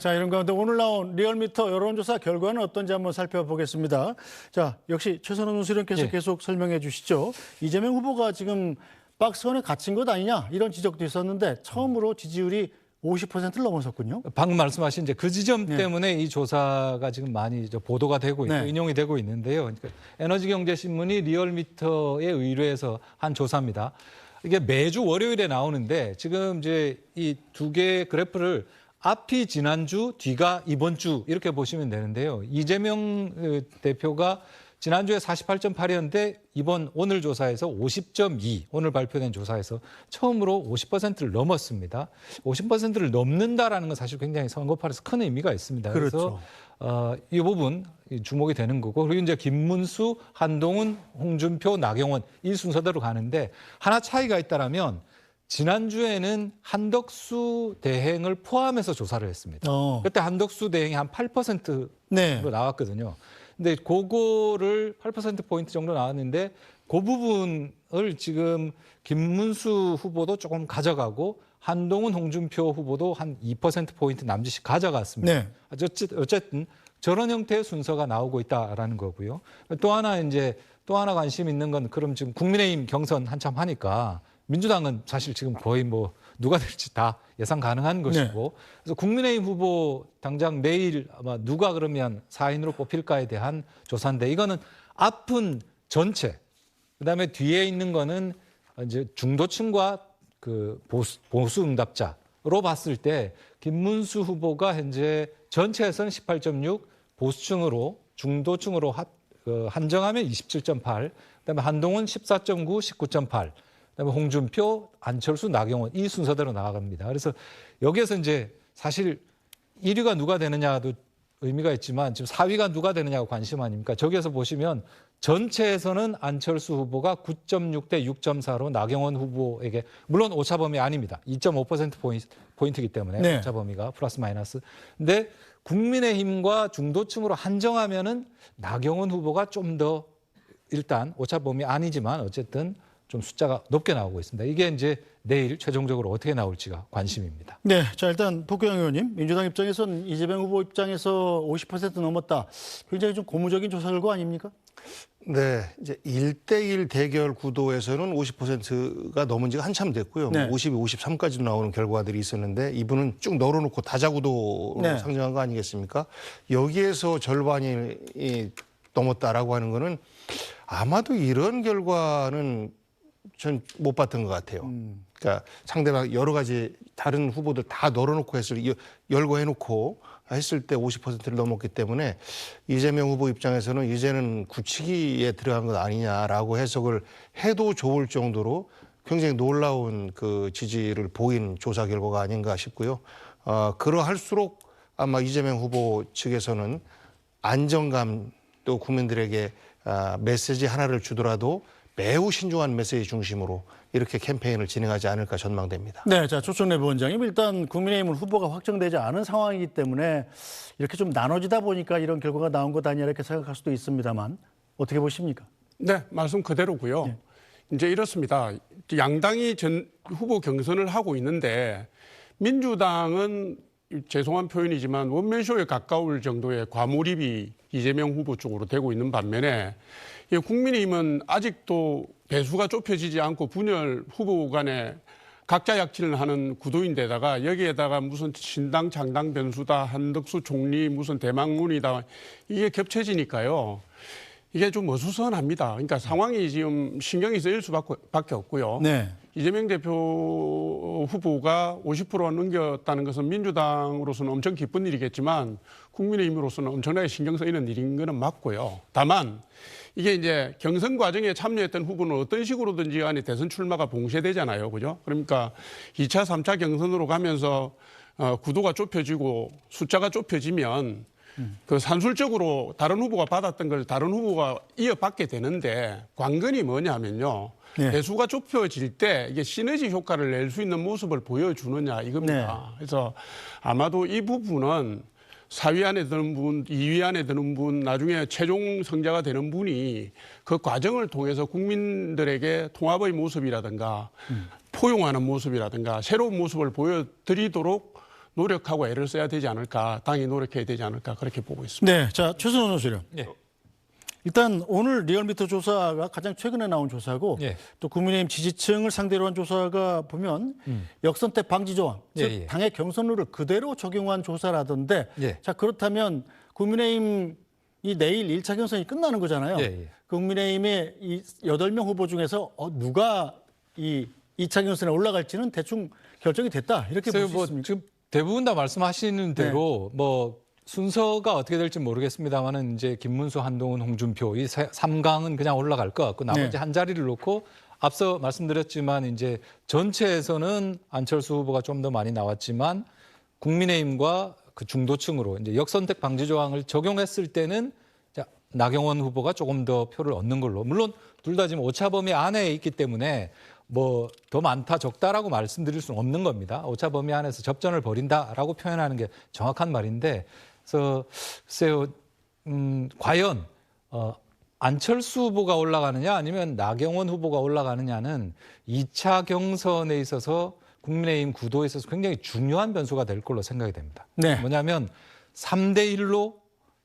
자, 이런 가운데 오늘 나온 리얼미터 여론조사 결과는 어떤지 한번 살펴보겠습니다. 자, 역시 최선원 논술위원께서 계속 설명해 주시죠. 이재명 후보가 지금 박스 안에 갇힌 것 아니냐 이런 지적도 있었는데 처음으로 지지율이 50%를 넘어섰군요. 방금 말씀하신 이제 그 지점 때문에 이 조사가 지금 많이 보도가 되고 있고 인용이 되고 있는데요. 그러니까 에너지경제신문이 리얼미터에 의뢰해서 한 조사입니다. 이게 매주 월요일에 나오는데 지금 이제 이 두 개의 그래프를 앞이 지난주, 뒤가 이번 주 이렇게 보시면 되는데요. 이재명 대표가 지난주에 48.8이었는데 오늘 조사에서 50.2, 오늘 발표된 조사에서 처음으로 50%를 넘었습니다. 50%를 넘는다라는 건 사실 굉장히 선거판에서 큰 의미가 있습니다. 그렇죠. 그래서 이 부분 주목이 되는 거고, 그리고 이제 김문수, 한동훈, 홍준표, 나경원 이 순서대로 가는데 하나 차이가 있다라면 지난주에는 한덕수 대행을 포함해서 조사를 했습니다. 그때 한덕수 대행이 한 8%로 나왔거든요. 근데 그거를 8%포인트 정도 나왔는데 그 부분을 지금 김문수 후보도 조금 가져가고 한동훈, 홍준표 후보도 한 2%포인트 남짓씩 가져갔습니다. 어쨌든 저런 형태의 순서가 나오고 있다라는 거고요. 또 하나 관심 있는 건 그럼 지금 국민의힘 경선 한참 하니까 민주당은 사실 지금 거의 뭐 누가 될지 다 예상 가능한 것이고 그래서 국민의힘 후보 당장 내일 아마 누가 그러면 4인으로 뽑힐까에 대한 조사인데 이거는 앞은 전체 그다음에 뒤에 있는 거는 이제 중도층과 그 보수 응답자로 봤을 때 김문수 후보가 현재 전체에서는 18.6 보수층으로 중도층으로 한정하면 27.8 그다음에 한동훈 14.9 19.8 그다음에 홍준표, 안철수, 나경원 이 순서대로 나아갑니다. 그래서 여기에서 이제 사실 1위가 누가 되느냐도 의미가 있지만 지금 4위가 누가 되느냐가 관심 아닙니까? 저기에서 보시면 전체에서는 안철수 후보가 9.6 대 6.4로 나경원 후보에게 물론 오차범위 아닙니다. 2.5%포인트이기 때문에 오차범위가 플러스 마이너스. 근데 국민의힘과 중도층으로 한정하면은 나경원 후보가 좀 더 일단 오차범위 아니지만 어쨌든 좀 숫자가 높게 나오고 있습니다. 이게 이제 내일 최종적으로 어떻게 나올지가 관심입니다. 네, 자 일단 도쿄영 의원님, 민주당 입장에서는 이재명 후보 입장에서 50% 넘었다. 굉장히 좀 고무적인 조사 결과 아닙니까? 네, 이제 1대1 대결 구도에서는 50%가 넘은 지가 한참 됐고요. 52, 53까지도 나오는 결과들이 있었는데 이분은 쭉 널어놓고 다자구도로 상정한 거 아니겠습니까? 여기에서 절반이 넘었다라고 하는 거는 아마도 이런 결과는 전 못 봤던 것 같아요. 그러니까 상대방 여러 가지 다른 후보들 다 널어놓고 열거해놓고 했을 때 50%를 넘었기 때문에 이재명 후보 입장에서는 이제는 굳히기에 들어간 것 아니냐라고 해석을 해도 좋을 정도로 굉장히 놀라운 그 지지를 보인 조사 결과가 아닌가 싶고요. 그러할수록 아마 이재명 후보 측에서는 안정감 또 국민들에게 메시지 하나를 주더라도 매우 신중한 메시지 중심으로 이렇게 캠페인을 진행하지 않을까 전망됩니다. 네, 자 조청래 부원장님, 일단 국민의힘은 후보가 확정되지 않은 상황이기 때문에 이렇게 좀 나눠지다 보니까 이런 결과가 나온 것 아니냐 이렇게 생각할 수도 있습니다만 어떻게 보십니까? 네, 말씀 그대로고요. 이제 이렇습니다. 양당이 후보 경선을 하고 있는데 민주당은 죄송한 표현이지만 원맨쇼에 가까울 정도의 과몰입이 이재명 후보 쪽으로 되고 있는 반면에 국민의힘은 아직도 배수가 좁혀지지 않고 분열 후보 간에 각자 약진을 하는 구도인데다가 여기에다가 무슨 신당 창당 변수다 한덕수 총리 무슨 대망론이다 이게 겹쳐지니까요. 이게 좀 어수선합니다. 그러니까 상황이 지금 신경이 쓰일 수밖에 없고요. 이재명 대표 후보가 50%가 넘겼다는 것은 민주당으로서는 엄청 기쁜 일이겠지만 국민의힘으로서는 엄청나게 신경 쓰이는 일인 것은 맞고요. 다만 이게 이제 경선 과정에 참여했던 후보는 어떤 식으로든지 간에 대선 출마가 봉쇄되잖아요. 그죠? 그러니까 2차, 3차 경선으로 가면서 구도가 좁혀지고 숫자가 좁혀지면 그 산술적으로 다른 후보가 받았던 걸 다른 후보가 이어받게 되는데 관건이 뭐냐면요. 배수가 좁혀질 때 이게 시너지 효과를 낼 수 있는 모습을 보여주느냐 이겁니다. 그래서 아마도 이 부분은 4위 안에 드는 분, 2위 안에 드는 분, 나중에 최종 성자가 되는 분이 그 과정을 통해서 국민들에게 통합의 모습이라든가 포용하는 모습이라든가 새로운 모습을 보여드리도록 노력하고 애를 써야 되지 않을까, 당이 노력해야 되지 않을까 그렇게 보고 있습니다. 네, 자 최선원 소령. 예. 일단 오늘 리얼미터 조사가 가장 최근에 나온 조사고 예. 또 국민의힘 지지층을 상대로 한 조사가 보면 역선택 방지 조항, 예, 즉 예. 당의 경선룰을 그대로 적용한 조사라던데 예. 자 그렇다면 국민의힘 이 내일 1차 경선이 끝나는 거잖아요. 예, 예. 국민의힘의 이 8명 후보 중에서 누가 이 2차 경선에 올라갈지는 대충 결정이 됐다 이렇게 볼 수 뭐 있습니까? 지금 대부분 다 말씀하시는 대로 뭐 순서가 어떻게 될지 모르겠습니다만은 이제 김문수, 한동훈, 홍준표 이 3강은 그냥 올라갈 것 같고 나머지 네. 한 자리를 놓고 앞서 말씀드렸지만 이제 전체에서는 안철수 후보가 좀 더 많이 나왔지만 국민의힘과 그 중도층으로 이제 역선택 방지 조항을 적용했을 때는 나경원 후보가 조금 더 표를 얻는 걸로. 물론 둘 다 지금 오차 범위 안에 있기 때문에 뭐 더 많다 적다라고 말씀드릴 수는 없는 겁니다. 오차 범위 안에서 접전을 벌인다라고 표현하는 게 정확한 말인데, 그래서 글쎄요, 과연 안철수 후보가 올라가느냐 아니면 나경원 후보가 올라가느냐는 2차 경선에 있어서 국민의힘 구도에 있어서 굉장히 중요한 변수가 될 걸로 생각이 됩니다. 네. 뭐냐면 3대 1로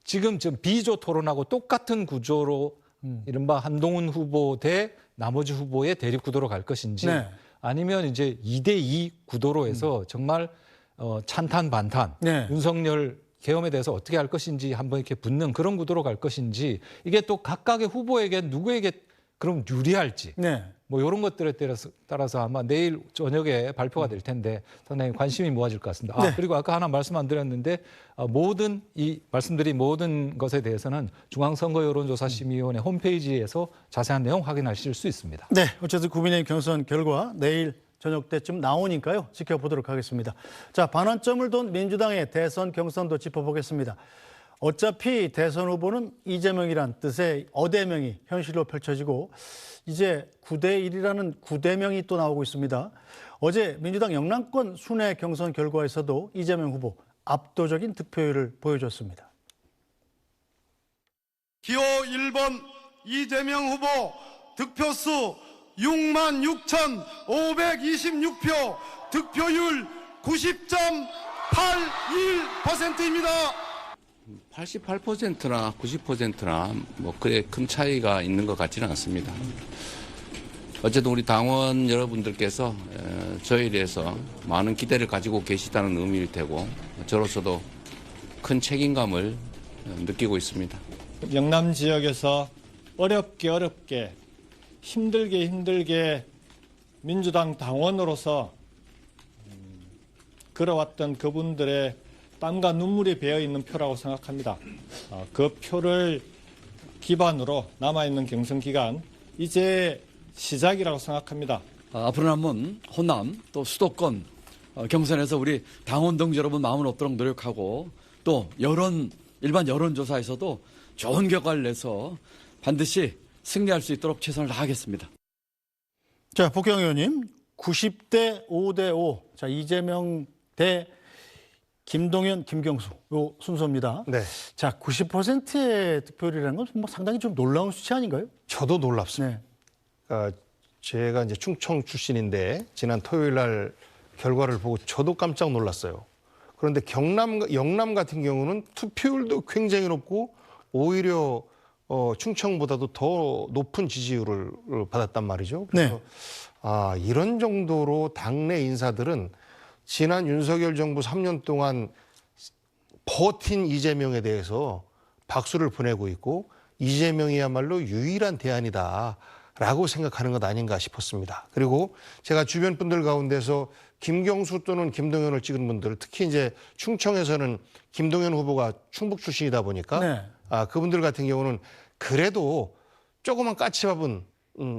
지금 비조 토론하고 똑같은 구조로 이른바 한동훈 후보 대 나머지 후보의 대립 구도로 갈 것인지 네. 아니면 이제 2대2 구도로 해서 정말 찬탄 반탄 네. 윤석열 계엄에 대해서 어떻게 할 것인지 한번 이렇게 붙는 그런 구도로 갈 것인지 이게 또 각각의 후보에게 누구에게 그럼 유리할지 네. 뭐 이런 것들에 따라서 아마 내일 저녁에 발표가 될 텐데 상당히 관심이 모아질 것 같습니다. 네. 그리고 아까 하나 말씀 안 드렸는데 모든 이 말씀드린 모든 것에 대해서는 중앙선거여론조사심의위원회 홈페이지에서 자세한 내용 확인하실 수 있습니다. 네, 어쨌든 국민의힘 경선 결과 내일 저녁 때쯤 나오니까요. 지켜보도록 하겠습니다. 자, 반환점을 둔 민주당의 대선 경선도 짚어보겠습니다. 어차피 대선 후보는 이재명이란 뜻의 어대명이 현실로 펼쳐지고 이제 9대 1이라는 9대명이 또 나오고 있습니다. 어제 민주당 영남권 순회 경선 결과에서도 이재명 후보 압도적인 득표율을 보여줬습니다. 기호 1번 이재명 후보 득표수 66,526표, 득표율 90.81%입니다. 88%나 90%나 뭐 그래 큰 차이가 있는 것 같지는 않습니다. 어쨌든 우리 당원 여러분들께서 저에 대해서 많은 기대를 가지고 계시다는 의미일 테고 저로서도 큰 책임감을 느끼고 있습니다. 영남 지역에서 어렵게 힘들게 민주당 당원으로서 걸어왔던 그분들의 땀과 눈물이 배어있는 표라고 생각합니다. 그 표를 기반으로 남아있는 경선 기간 이제 시작이라고 생각합니다. 앞으로 남은 호남 또 수도권 경선에서 우리 당원 동지 여러분 마음을 얻도록 노력하고 또 일반 여론조사에서도 좋은 결과를 내서 반드시 승리할 수 있도록 최선을 다하겠습니다. 자, 복경 의원님, 90대 5대 5. 자, 이재명 대 김동연, 김경수 요 순서입니다. 네. 자, 90%의 득표율이라는 건 뭐 상당히 좀 놀라운 수치 아닌가요? 저도 놀랍습니다. 네. 제가 이제 충청 출신인데 지난 토요일 날 결과를 보고 저도 깜짝 놀랐어요. 그런데 영남 같은 경우는 투표율도 굉장히 높고 오히려 충청보다도 더 높은 지지율을 받았단 말이죠. 그래서 이런 정도로 당내 인사들은 지난 윤석열 정부 3년 동안 버틴 이재명에 대해서 박수를 보내고 있고 이재명이야말로 유일한 대안이다라고 생각하는 것 아닌가 싶었습니다. 그리고 제가 주변 분들 가운데서 김경수 또는 김동연을 찍은 분들, 특히 이제 충청에서는 김동연 후보가 충북 출신이다 보니까 네. 그분들 같은 경우는 그래도 조그만 까치밥은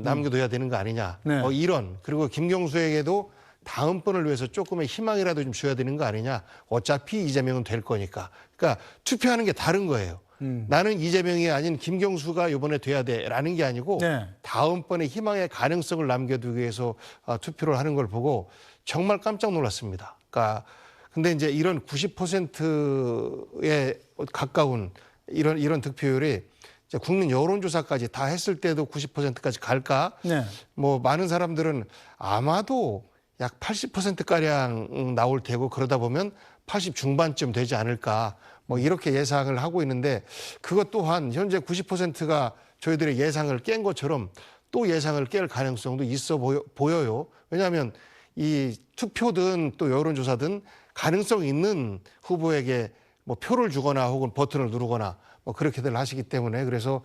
남겨둬야 되는 거 아니냐. 네. 이런. 그리고 김경수에게도 다음번을 위해서 조금의 희망이라도 좀 줘야 되는 거 아니냐. 어차피 이재명은 될 거니까. 그러니까 투표하는 게 다른 거예요. 나는 이재명이 아닌 김경수가 이번에 돼야 돼라는 게 아니고 네. 다음번에 희망의 가능성을 남겨두기 위해서 투표를 하는 걸 보고 정말 깜짝 놀랐습니다. 그러니까 근데 이제 이런 90%에 가까운 이런 득표율이 이제 국민 여론조사까지 다 했을 때도 90%까지 갈까? 네. 뭐 많은 사람들은 아마도 약 80%가량 나올 테고 그러다 보면 80 중반쯤 되지 않을까 뭐 이렇게 예상을 하고 있는데 그것 또한 현재 90%가 저희들의 예상을 깬 것처럼 또 예상을 깰 가능성도 있어 보여요. 왜냐하면 이 투표든 또 여론조사든 가능성 있는 후보에게 뭐 표를 주거나 혹은 버튼을 누르거나 뭐 그렇게들 하시기 때문에 그래서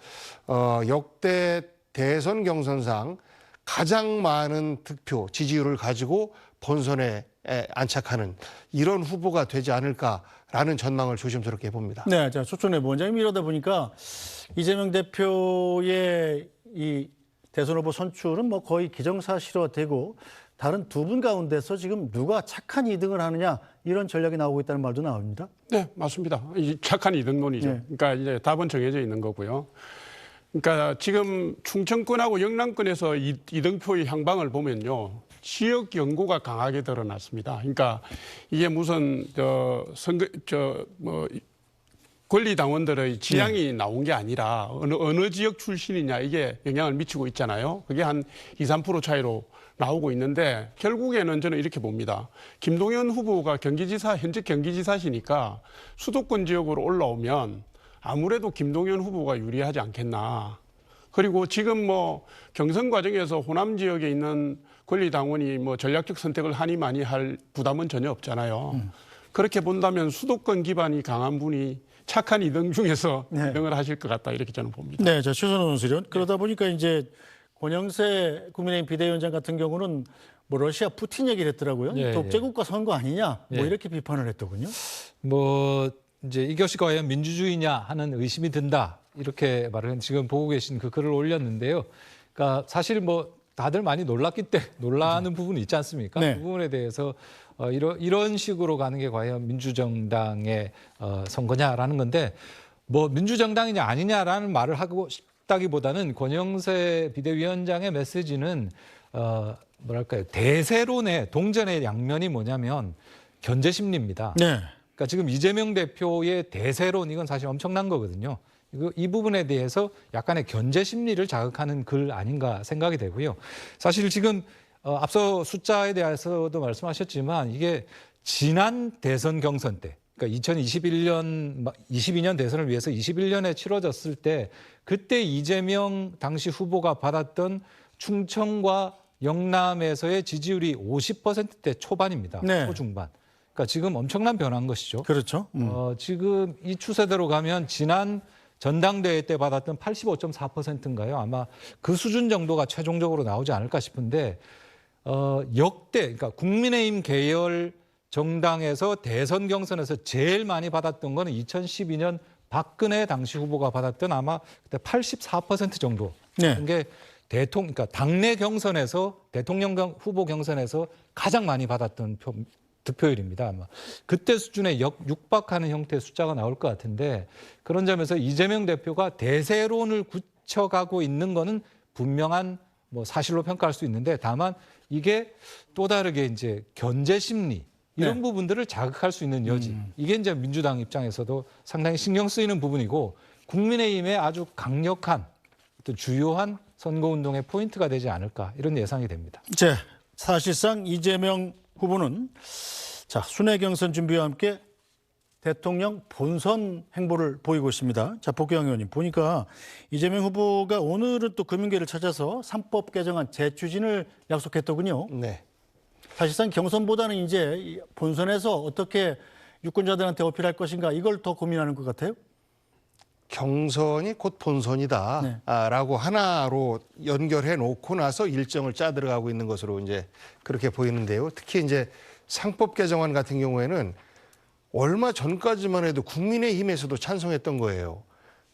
역대 대선 경선상 가장 많은 득표 지지율을 가지고 본선에 안착하는 이런 후보가 되지 않을까라는 전망을 조심스럽게 해봅니다. 네, 자, 초촌해 원장님 이러다 보니까 이재명 대표의 이 대선 후보 선출은 뭐 거의 기정사실화되고 다른 두 분 가운데서 지금 누가 착한 2등을 하느냐 이런 전략이 나오고 있다는 말도 나옵니다. 네, 맞습니다. 이 착한 이등론이죠. 네. 그러니까 이제 답은 정해져 있는 거고요. 그러니까 지금 충청권하고 영남권에서 이등표의 향방을 보면요. 지역 연고가 강하게 드러났습니다. 그러니까 이게 무슨 권리 당원들의 지향이 나온 게 아니라 어느 지역 출신이냐 이게 영향을 미치고 있잖아요. 그게 한 2, 3% 차이로 나오고 있는데 결국에는 저는 이렇게 봅니다. 김동연 후보가 현직 경기지사시니까 수도권 지역으로 올라오면 아무래도 김동연 후보가 유리하지 않겠나. 그리고 지금 뭐 경선 과정에서 호남 지역에 있는 권리당원이 뭐 전략적 선택을 하니 많이 할 부담은 전혀 없잖아요. 그렇게 본다면 수도권 기반이 강한 분이 착한 2등 중에서 2등을 하실 것 같다 이렇게 저는 봅니다. 네, 자, 최선호 논술위원. 그러다 보니까 이제 권영세 국민의힘 비대위원장 같은 경우는 뭐 러시아 푸틴 얘기를 했더라고요. 예, 독재국가 선거 아니냐 뭐 예. 이렇게 비판을 했더군요. 뭐 이제 이것이 과연 민주주의냐 하는 의심이 든다 이렇게 말을 지금 보고 계신 그 글을 올렸는데요. 그러니까 사실 뭐 다들 많이 놀라는 부분이 있지 않습니까? 네. 그 부분에 대해서 이런 식으로 가는 게 과연 민주정당의 선거냐라는 건데 뭐 민주정당이냐 아니냐라는 말을 하고 싶다기보다는 권영세 비대위원장의 메시지는 뭐랄까요 대세론의 동전의 양면이 뭐냐면 견제 심리입니다. 네. 그러니까 지금 이재명 대표의 대세론 이건 사실 엄청난 거거든요. 이 부분에 대해서 약간의 견제 심리를 자극하는 글 아닌가 생각이 되고요. 사실 지금 앞서 숫자에 대해서도 말씀하셨지만 이게 지난 대선 경선 때, 그러니까 22년 대선을 위해서 21년에 치러졌을 때 그때 이재명 당시 후보가 받았던 충청과 영남에서의 지지율이 50%대 초반입니다. 네. 초중반. 그러니까 지금 엄청난 변화인 것이죠. 그렇죠. 지금 이 추세대로 가면 지난 전당대회 때 받았던 85.4%인가요? 아마 그 수준 정도가 최종적으로 나오지 않을까 싶은데 역대 그러니까 국민의힘 계열 정당에서 대선 경선에서 제일 많이 받았던 거는 2012년 박근혜 당시 후보가 받았던 아마 그때 84% 정도. 네. 이게 그러니까 당내 경선에서 대통령 후보 경선에서 가장 많이 받았던 득표율입니다. 아마 그때 수준에 육박하는 형태의 숫자가 나올 것 같은데 그런 점에서 이재명 대표가 대세론을 굳혀가고 있는 거는 분명한 뭐 사실로 평가할 수 있는데 다만 이게 또 다르게 이제 견제 심리 이런 네. 부분들을 자극할 수 있는 여지 이게 이제 민주당 입장에서도 상당히 신경 쓰이는 부분이고 국민의힘의 아주 강력한 어떤 주요한 선거운동의 포인트가 되지 않을까 이런 예상이 됩니다. 자, 사실상 이재명 후보는 자, 순회 경선 준비와 함께 대통령 본선 행보를 보이고 있습니다. 자, 복귀영 의원님 보니까 이재명 후보가 오늘은 또 금융계를 찾아서 3법 개정안 재추진을 약속했더군요. 네. 사실상 경선보다는 이제 본선에서 어떻게 유권자들한테 어필할 것인가 이걸 더 고민하는 것 같아요. 경선이 곧 본선이다라고 하나로 연결해 놓고 나서 일정을 짜 들어가고 있는 것으로 이제 그렇게 보이는데요. 특히 이제 상법 개정안 같은 경우에는 얼마 전까지만 해도 국민의힘에서도 찬성했던 거예요.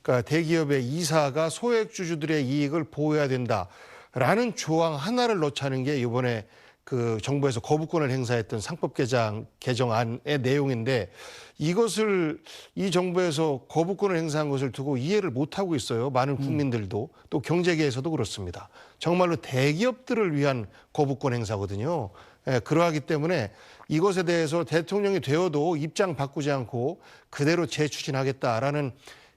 그러니까 대기업의 이사가 소액 주주들의 이익을 보호해야 된다라는 조항 하나를 넣자는 게 이번에 그 정부에서 거부권을 행사했던 상법 개정안의 내용인데 이것을 이 정부에서 거부권을 행사한 것을 두고 이해를 못하고 있어요. 많은 국민들도 또 경제계에서도 그렇습니다. 정말로 대기업들을 위한 거부권 행사거든요. 그러하기 때문에 이것에 대해서 대통령이 되어도 입장 바꾸지 않고 그대로 재추진하겠다라는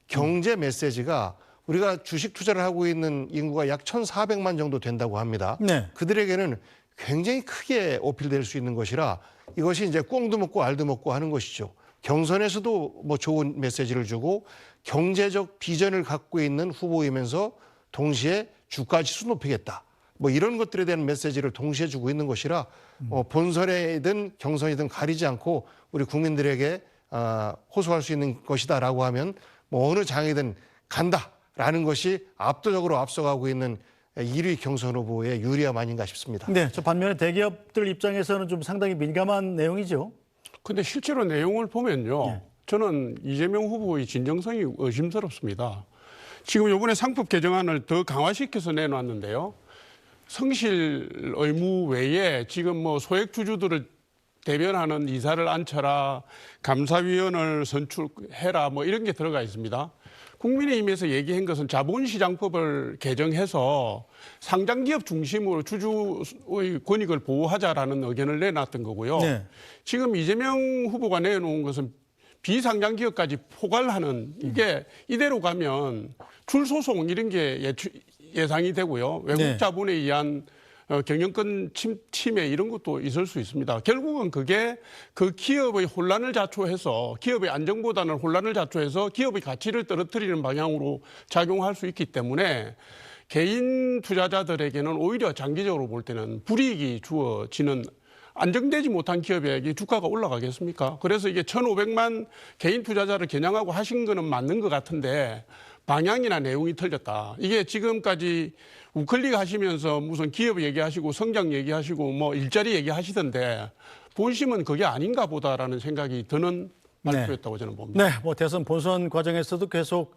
경제 메시지가 우리가 주식 투자를 하고 있는 인구가 약 1,400만 정도 된다고 합니다. 네. 그들에게는 굉장히 크게 어필될 수 있는 것이라 이것이 이제 꽁도 먹고 알도 먹고 하는 것이죠. 경선에서도 뭐 좋은 메시지를 주고 경제적 비전을 갖고 있는 후보이면서 동시에 주가 지수 높이겠다. 뭐 이런 것들에 대한 메시지를 동시에 주고 있는 것이라 본선이든 경선이든 가리지 않고 우리 국민들에게 호소할 수 있는 것이다라고 하면 뭐 어느 장이든 간다라는 것이 압도적으로 앞서가고 있는 1위 경선 후보의 유리함 아닌가 싶습니다. 네, 저 반면에 대기업들 입장에서는 좀 상당히 민감한 내용이죠. 근데 실제로 내용을 보면요. 저는 이재명 후보의 진정성이 의심스럽습니다. 지금 이번에 상법 개정안을 더 강화시켜서 내놨는데요. 성실 의무 외에 지금 뭐 소액 주주들을 대변하는 이사를 앉혀라, 감사위원을 선출해라, 뭐 이런 게 들어가 있습니다. 국민의힘에서 얘기한 것은 자본시장법을 개정해서 상장기업 중심으로 주주의 권익을 보호하자라는 의견을 내놨던 거고요. 네. 지금 이재명 후보가 내놓은 것은 비상장기업까지 포괄하는 이게 이대로 가면 줄소송 이런 게 예상이 되고요. 외국 네. 자본에 의한 경영권 침해 이런 것도 있을 수 있습니다. 결국은 그게 그 기업의 혼란을 자초해서 기업의 안정보다는 혼란을 자초해서 기업의 가치를 떨어뜨리는 방향으로 작용할 수 있기 때문에 개인 투자자들에게는 오히려 장기적으로 볼 때는 불이익이 주어지는 안정되지 못한 기업에게 주가가 올라가겠습니까? 그래서 이게 1,500만 개인 투자자를 겨냥하고 하신 거는 맞는 것 같은데 방향이나 내용이 틀렸다. 이게 지금까지 우클릭 하시면서 무슨 기업 얘기하시고 성장 얘기하시고 뭐 일자리 얘기하시던데 본심은 그게 아닌가 보다라는 생각이 드는 발표였다고 저는 봅니다. 네, 뭐 대선 본선 과정에서도 계속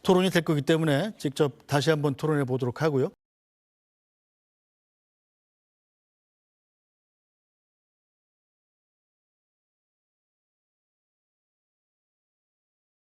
토론이 될 거기 때문에 직접 다시 한번 토론해 보도록 하고요.